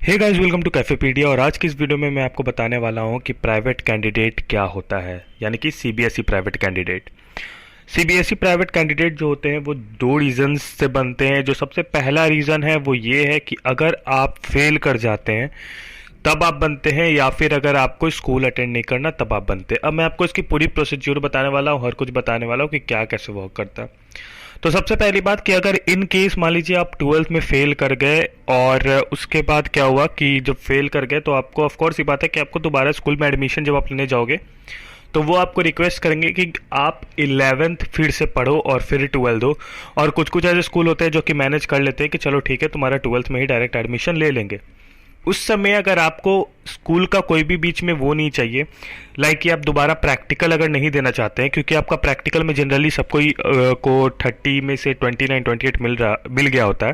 Hey guys, welcome to Cafepedia. और आज की इस वीडियो में मैं आपको बताने वाला हूं कि प्राइवेट कैंडिडेट क्या होता है, यानी कि CBSE private candidate. CBSE private candidate जो होते हैं वो दो रीजंस से बनते हैं। जो सबसे पहला रीज़न है वो ये है कि अगर आप फेल कर जाते हैं तब आप बनते हैं, या फिर अगर आपको स्कूल अटेंड नहीं करना तब आप बनते हैं। अब मैं आपको इसकी पूरी प्रोसीड्यूर बताने वाला हूँ, हर कुछ बताने वाला हूँ कि क्या कैसे वर्क करता है। तो सबसे पहली बात कि अगर इन केस मान लीजिए आप 12th में फेल कर गए और उसके बाद क्या हुआ कि जब फेल कर गए तो आपको ऑफ कोर्स ये बात है कि आपको दोबारा स्कूल में एडमिशन जब आप लेने जाओगे तो वो आपको रिक्वेस्ट करेंगे कि आप 11th फिर से पढ़ो और फिर 12th दो। और कुछ कुछ ऐसे स्कूल होते हैं जो कि मैनेज कर लेते हैं कि चलो ठीक है, तुम्हारा 12th में ही डायरेक्ट एडमिशन ले लेंगे। उस समय अगर आपको स्कूल का कोई भी बीच में वो नहीं चाहिए, लाइक कि आप दोबारा प्रैक्टिकल अगर नहीं देना चाहते हैं, क्योंकि आपका प्रैक्टिकल में जनरली सबको ही को 30 में से 29-28 मिल गया होता है।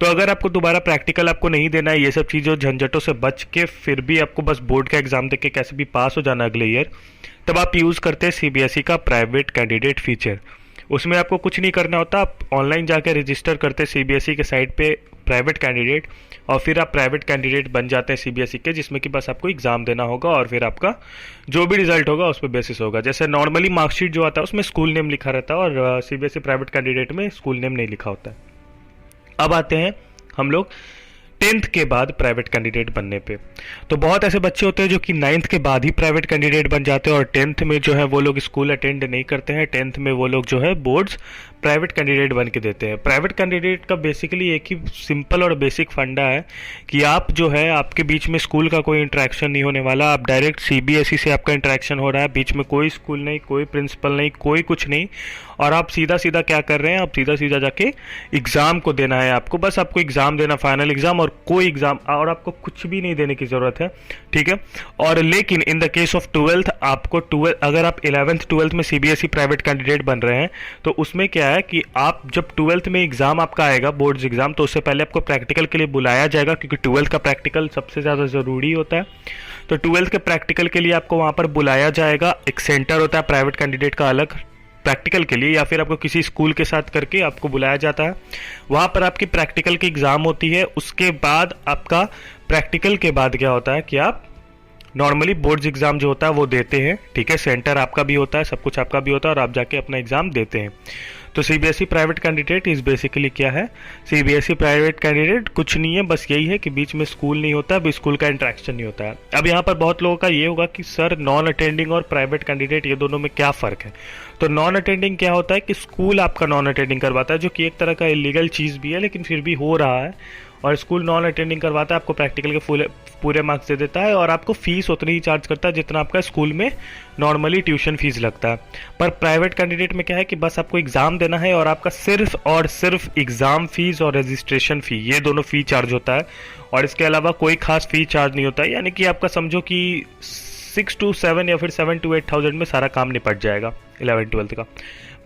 तो अगर आपको दोबारा प्रैक्टिकल आपको नहीं देना है, ये सब चीज़ों झंझटों से बच के फिर भी आपको बस बोर्ड का एग्जाम देके कैसे भी पास हो जाना अगले ईयर, तब आप यूज़ करते हैं सीबीएसई का प्राइवेट कैंडिडेट फीचर। उसमें आपको कुछ नहीं करना होता, आप ऑनलाइन जाके रजिस्टर करते हैं सीबीएसई के साइट पे प्राइवेट कैंडिडेट, और फिर आप प्राइवेट कैंडिडेट बन जाते हैं सीबीएसई के, जिसमें कि बस आपको एग्जाम देना होगा और फिर आपका जो भी रिजल्ट होगा उस पर बेसिस होगा। जैसे नॉर्मली मार्कशीट जो आता है उसमें स्कूल नेम लिखा रहता है और सीबीएसई प्राइवेट कैंडिडेट में स्कूल नेम नहीं लिखा होता है। अब आते हैं हम लोग 10th के बाद प्राइवेट कैंडिडेट बनने पे। तो बहुत ऐसे बच्चे होते हैं जो कि 9th के बाद ही प्राइवेट कैंडिडेट बन जाते हैं और 10th में जो है वो लोग स्कूल अटेंड नहीं करते हैं। 10th में वो लोग जो है बोर्ड्स प्राइवेट कैंडिडेट बन के देते हैं। प्राइवेट कैंडिडेट का बेसिकली एक ही सिंपल और बेसिक फंडा है कि आप जो है आपके बीच में स्कूल का कोई इंटरेक्शन नहीं होने वाला, आप डायरेक्ट सीबीएसई से आपका इंटरेक्शन हो रहा है, बीच में कोई स्कूल नहीं, कोई प्रिंसिपल नहीं, कोई कुछ नहीं, और आप सीधा सीधा क्या कर रहे हैं, आप सीधा सीधा जाके एग्ज़ाम को देना है। आपको बस आपको एग्ज़ाम देना, फाइनल एग्ज़ाम, और कोई एग्ज़ाम, और आपको कुछ भी नहीं देने की ज़रूरत है, ठीक है। और लेकिन in the case of 12th आपको 12 अगर आप 11th 12th में सीबीएसई प्राइवेट कैंडिडेट बन रहे हैं तो उसमें क्या है कि आप जब 12th में एग्ज़ाम आपका आएगा बोर्ड्स एग्ज़ाम, तो उससे पहले आपको प्रैक्टिकल के लिए बुलाया जाएगा, क्योंकि 12th का प्रैक्टिकल सबसे ज़्यादा ज़रूरी होता है। तो 12th के प्रैक्टिकल के लिए आपको वहाँ पर बुलाया जाएगा। एक सेंटर होता है प्राइवेट कैंडिडेट का अलग प्रैक्टिकल के लिए, या फिर आपको किसी स्कूल के साथ करके आपको बुलाया जाता है। वहाँ पर आपकी प्रैक्टिकल की एग्ज़ाम होती है। उसके बाद आपका प्रैक्टिकल के बाद क्या होता है कि आप नॉर्मली बोर्ड्स एग्ज़ाम जो होता है वो देते हैं, ठीक है। सेंटर आपका भी होता है, सब कुछ आपका भी होता है, और आप जाके अपना एग्ज़ाम देते हैं। तो सीबीएसई प्राइवेट कैंडिडेट इस बेसिकली क्या है, सीबीएसई प्राइवेट कैंडिडेट कुछ नहीं है, बस यही है कि बीच में स्कूल नहीं होता, अब स्कूल का इंटरेक्शन नहीं होता है। अब यहाँ पर बहुत लोगों का ये होगा कि सर नॉन अटेंडिंग और प्राइवेट कैंडिडेट ये दोनों में क्या फ़र्क है। तो नॉन अटेंडिंग क्या होता है कि स्कूल आपका नॉन अटेंडिंग करवाता है, जो कि एक तरह का इलीगल चीज़ भी है लेकिन फिर भी हो रहा है। और स्कूल नॉन अटेंडिंग करवाता है, आपको प्रैक्टिकल के पूरे मार्क्स दे देता है और आपको फीस उतनी ही चार्ज करता है जितना आपका स्कूल में नॉर्मली ट्यूशन फीस लगता है। पर प्राइवेट कैंडिडेट में क्या है कि बस आपको एग्ज़ाम देना है और आपका सिर्फ और सिर्फ एग्ज़ाम फीस और रजिस्ट्रेशन फ़ी, ये दोनों फ़ी चार्ज होता है, और इसके अलावा कोई खास फ़ी चार्ज नहीं होता है। यानी कि आपका समझो कि 6 to 7 या फिर 7 to 8,000 में सारा काम निपट जाएगा 11th-12th का।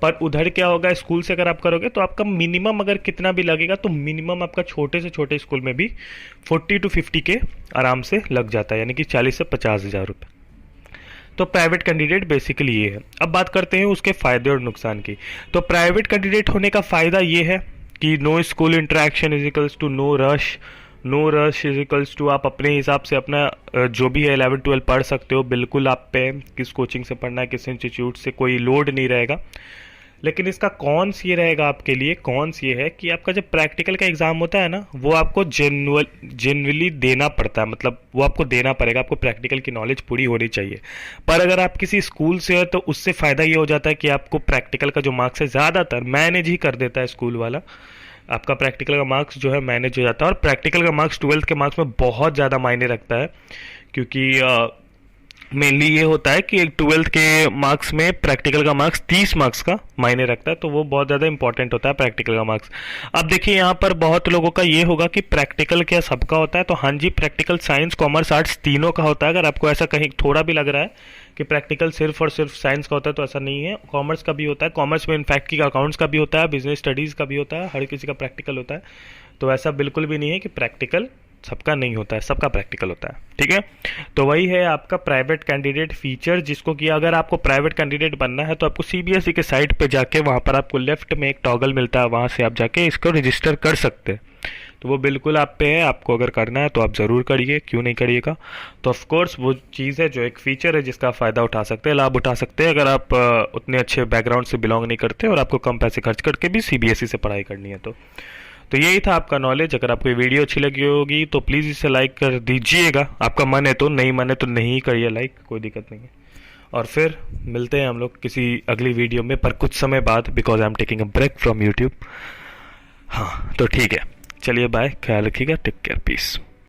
पर उधर क्या होगा, स्कूल से अगर आप करोगे तो आपका मिनिमम अगर कितना भी लगेगा तो मिनिमम आपका छोटे से छोटे स्कूल में भी 40 to 50 के आराम से लग जाता है, यानी कि 40 से 50 हज़ार रुपये। तो प्राइवेट कैंडिडेट बेसिकली ये है। अब बात करते हैं उसके फ़ायदे और नुकसान की। तो प्राइवेट कैंडिडेट होने का फ़ायदा ये है कि no school interaction is equals to no rush, no rush is equals to आप अपने हिसाब से अपना जो भी है 11-12 पढ़ सकते हो, बिल्कुल आप पे किस कोचिंग से पढ़ना है, किस इंस्टीट्यूट से, कोई लोड नहीं रहेगा। लेकिन इसका कॉन्स ये रहेगा आपके लिए, कॉन्स ये है कि आपका जब प्रैक्टिकल का एग्ज़ाम होता है ना, वो आपको जेन्युइनली देना पड़ता है, मतलब वो आपको देना पड़ेगा, आपको प्रैक्टिकल की नॉलेज पूरी होनी चाहिए। पर अगर आप किसी स्कूल से हो तो उससे फ़ायदा ये हो जाता है कि आपको प्रैक्टिकल का जो मार्क्स है ज़्यादातर मैनेज ही कर देता है स्कूल वाला। आपका प्रैक्टिकल का मार्क्स जो है मैनेज हो जाता है, और प्रैक्टिकल का मार्क्स 12th के मार्क्स में बहुत ज़्यादा मायने रखता है, क्योंकि मेनली ये होता है कि 12th के मार्क्स में प्रैक्टिकल का मार्क्स 30 मार्क्स का मायने रखता है, तो वो बहुत ज़्यादा इंपॉर्टेंट होता है प्रैक्टिकल का मार्क्स। अब देखिए यहाँ पर बहुत लोगों का ये होगा कि प्रैक्टिकल क्या सबका होता है, तो हाँ जी, प्रैक्टिकल साइंस कॉमर्स आर्ट्स तीनों का होता है। अगर आपको ऐसा कहीं थोड़ा भी लग रहा है कि प्रैक्टिकल सिर्फ और सिर्फ साइंस का होता है, तो ऐसा नहीं है, कॉमर्स का भी होता है। कॉमर्स में इनफैक्ट की अकाउंट्स का भी होता है, बिजनेस स्टडीज़ का भी होता है, हर किसी का प्रैक्टिकल होता है। तो ऐसा बिल्कुल भी नहीं है कि प्रैक्टिकल सबका नहीं होता है, सबका प्रैक्टिकल होता है, ठीक है। तो वही है आपका प्राइवेट कैंडिडेट फीचर, जिसको कि अगर आपको प्राइवेट कैंडिडेट बनना है तो आपको सीबीएसई के साइट पे जाके वहाँ पर आपको लेफ्ट में एक टॉगल मिलता है, वहाँ से आप जाके इसको रजिस्टर कर सकते हैं, तो वो बिल्कुल आप पे है, आपको अगर करना है तो आप ज़रूर करिए, क्यों नहीं करिएगा। तो ऑफ कोर्स वो चीज़ है जो एक फ़ीचर है जिसका फ़ायदा उठा सकते हैं, लाभ उठा सकते हैं, अगर आप उतने अच्छे बैकग्राउंड से बिलोंग नहीं करते और आपको कम पैसे खर्च करके भी सीबीएसई से पढ़ाई करनी है। तो यही था आपका नॉलेज। अगर आपको ये वीडियो अच्छी लगी होगी तो प्लीज़ इसे लाइक कर दीजिएगा, आपका मन है तो, नहीं मन है तो नहीं करिए लाइक, कोई दिक्कत नहीं है। और फिर मिलते हैं हम लोग किसी अगली वीडियो में, पर कुछ समय बाद, because I am taking a break from YouTube. हाँ तो ठीक है, चलिए बाय, ख्याल रखिएगा, टेक केयर, पीस।